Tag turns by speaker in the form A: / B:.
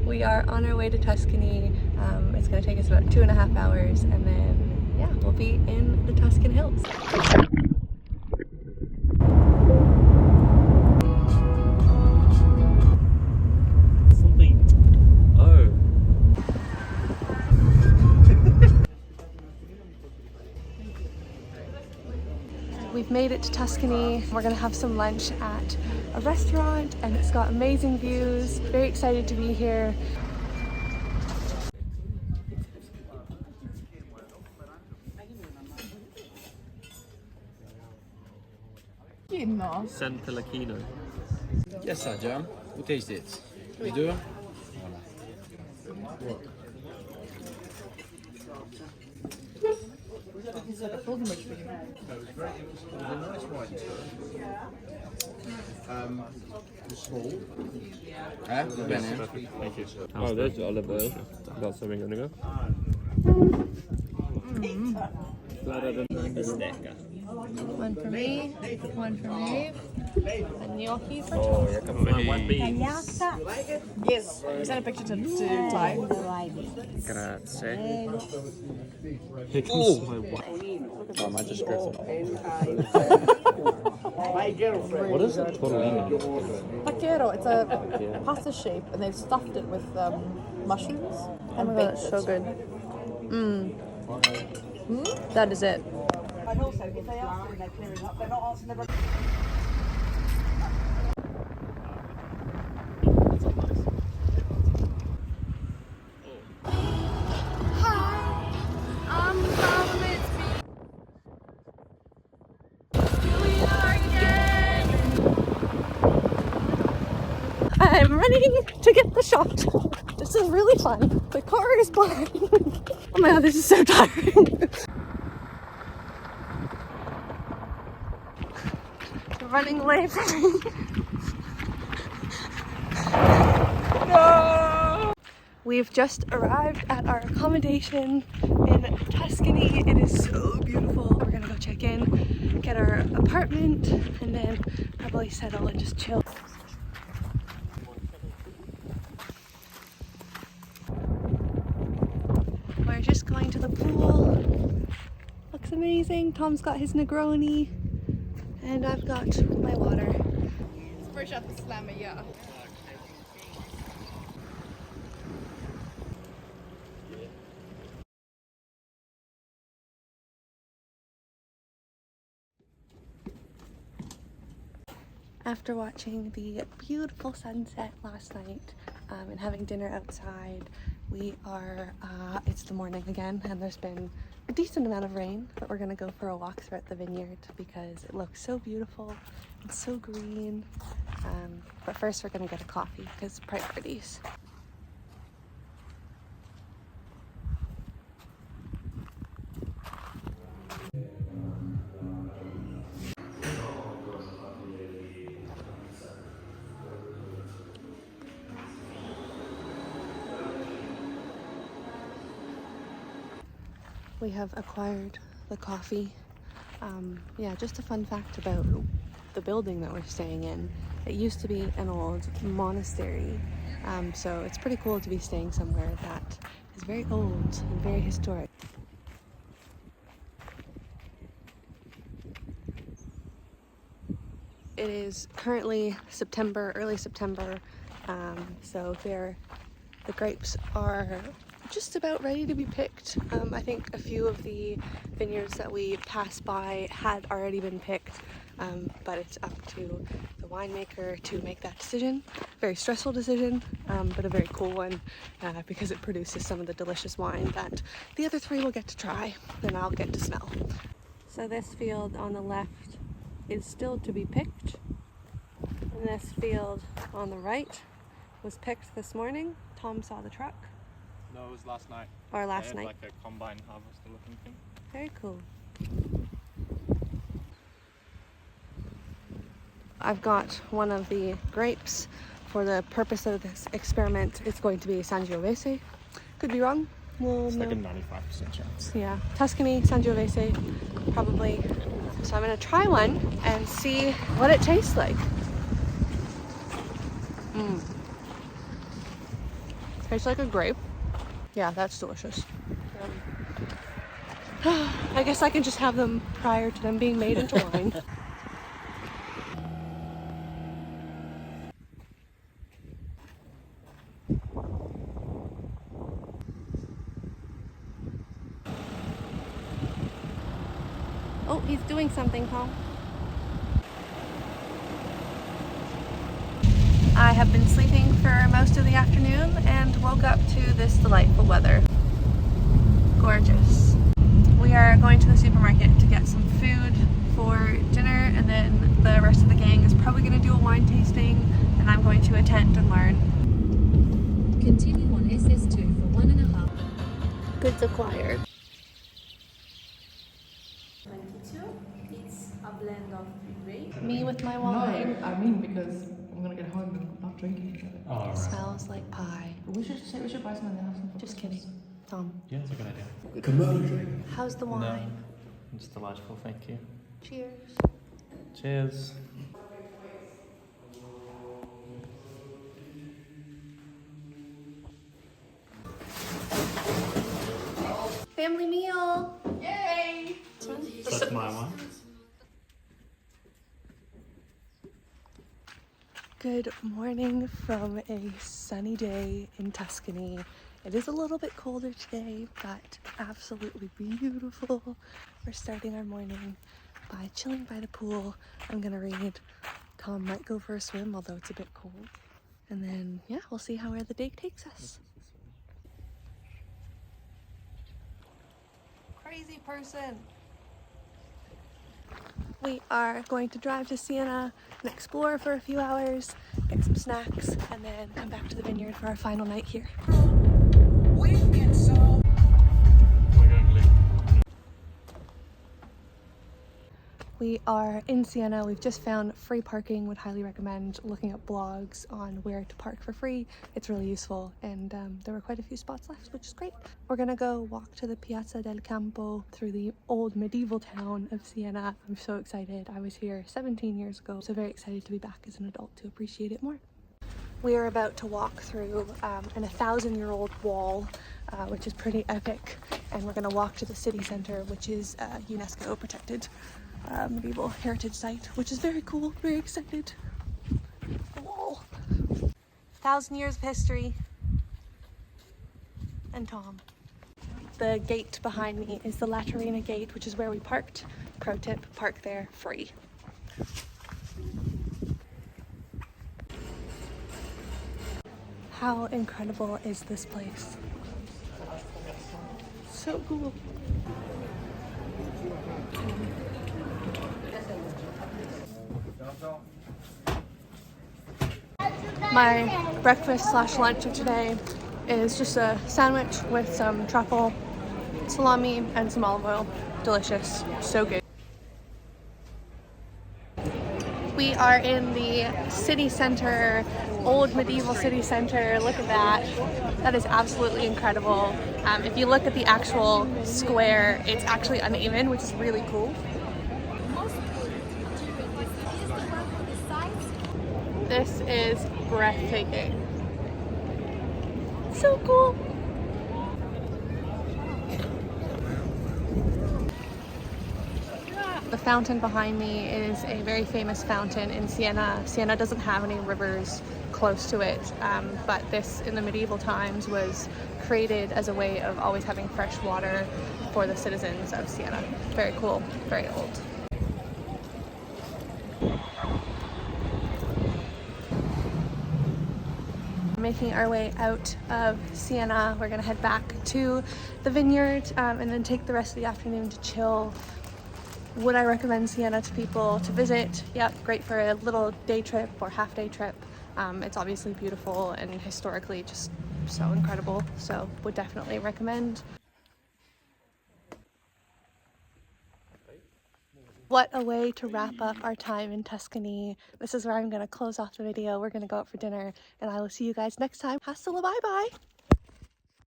A: We are on our way to Tuscany. It's going to take us about 2.5 hours, and then yeah, we'll be in the Tuscan hills. We've made it to Tuscany. We're gonna have some lunch at a restaurant and it's got amazing views. Very excited to be here.
B: San Pellegrino.
C: Yes, sir, John. We'll taste it. You do?
B: Thank you. Oh, there's the olive oil. Got something on the go.
A: One for me, one for Maeve, and gnocchi for
B: Oh, jag kan få en white beans.
D: Yes, we sent a picture to Ty.
B: Grazie. Oh!
C: I just dressed
B: What is it?
D: Pacchero, it's a pasta shape and they've stuffed it with mushrooms.
A: Oh my god, that's so good. That is it.
E: And also, if they are doing their clearing up, they're not answering their...
A: I'm running to get the shot. This is really fun. The car is behind. Oh my god, this is so tiring. You're running away from me. No! We've just arrived at our accommodation in Tuscany. It is so beautiful. We're gonna go check in, get our apartment, and then probably settle and just chill. We're just going to the pool. Looks amazing. Tom's got his Negroni and I've got my water.
D: Fresh out the slammer, yeah.
A: After watching the beautiful sunset last night and having dinner outside, we are, it's the morning again and there's been a decent amount of rain, but we're gonna go for a walk throughout the vineyard because it looks so beautiful and so green. But first we're gonna get a coffee because priorities. We have acquired the coffee. Yeah, just a fun fact about the building that we're staying in. It used to be an old monastery, so it's pretty cool to be staying somewhere that is very old and very historic. It is currently September, early September, so the grapes are just about ready to be picked. I think a few of the vineyards that we passed by had already been picked, but it's up to the winemaker to make that decision. Very stressful decision, but a very cool one because it produces some of the delicious wine that the other three will get to try and I'll get to smell. So this field on the left is still to be picked, and this field on the right was picked this morning. Tom saw the truck.
B: No, it was last night.
A: Or last night.
B: Like a combine harvester looking thing.
A: Very cool. I've got one of the grapes. For the purpose of this experiment, it's going to be Sangiovese. Could be wrong. We'll
B: It's
A: know.
B: like a 95% chance.
A: Yeah, Tuscany, Sangiovese, probably. So I'm gonna try one and see what it tastes like. Tastes like a grape. Yeah, that's delicious. I guess I can just have them prior to them being made into wine. Oh, he's doing something, Tom. I have been sleeping for most of the afternoon and woke up to this delightful weather. Gorgeous. We are going to the supermarket to get some food for dinner, and then the rest of the gang is probably going to do a wine tasting, and I'm going to attend and learn.
F: Continue on SS2 for 1.5.
A: Goods acquired.
F: 22. It's a blend of grape.
A: Me with my
D: No,
A: wine.
D: I mean because I'm gonna get home and not drinking each other.
B: Oh,
A: Smells like pie.
D: We should buy some in the house.
A: Just kidding. Tom,
B: Yeah, it's a good idea.
A: how's the wine?
B: It's delightful, thank you.
A: Cheers.
B: Cheers.
A: Family meal.
D: Yay!
B: That's my one.
A: Good morning from a sunny day in Tuscany. It is a little bit colder today, but absolutely beautiful. We're starting our morning by chilling by the pool. I'm gonna read. Tom might go for a swim, although it's a bit cold. And then, yeah, we'll see where the day takes us. Crazy person. We are going to drive to Siena and explore for a few hours, get some snacks, and then come back to the vineyard for our final night here. We are in Siena. We've just found free parking. Would highly recommend looking up blogs on where to park for free. It's really useful, and there were quite a few spots left, which is great. We're gonna go walk to the Piazza del Campo through the old medieval town of Siena. I'm so excited. I was here 17 years ago, so very excited to be back as an adult to appreciate it more. We are about to walk through an 1,000-year-old wall, which is pretty epic, and we're gonna walk to the city center, which is UNESCO protected medieval heritage site, which is very cool. Very excited. The wall. 1,000 years of history. And Tom. The gate behind me is the Laterina gate, which is where we parked. Pro tip, park there free. How incredible is this place? So cool. My breakfast / lunch of today is just a sandwich with some truffle, salami, and some olive oil. Delicious. So good. We are in the city center, old medieval city center. Look at that. That is absolutely incredible. If you look at the actual square, it's actually uneven, which is really cool. This is breathtaking. So cool. The fountain behind me is a very famous fountain in Siena. Siena doesn't have any rivers close to it, but this in the medieval times was created as a way of always having fresh water for the citizens of Siena. Very cool, very old. Making our way out of Siena. We're gonna head back to the vineyard and then take the rest of the afternoon to chill. Would I recommend Siena to people to visit? Yep, great for a little day trip or half-day trip. It's obviously beautiful and historically just so incredible, so would definitely recommend. What a way to wrap up our time in Tuscany. This is where I'm going to close off the video. We're going to go out for dinner, and I will see you guys next time. Hasta la bye-bye!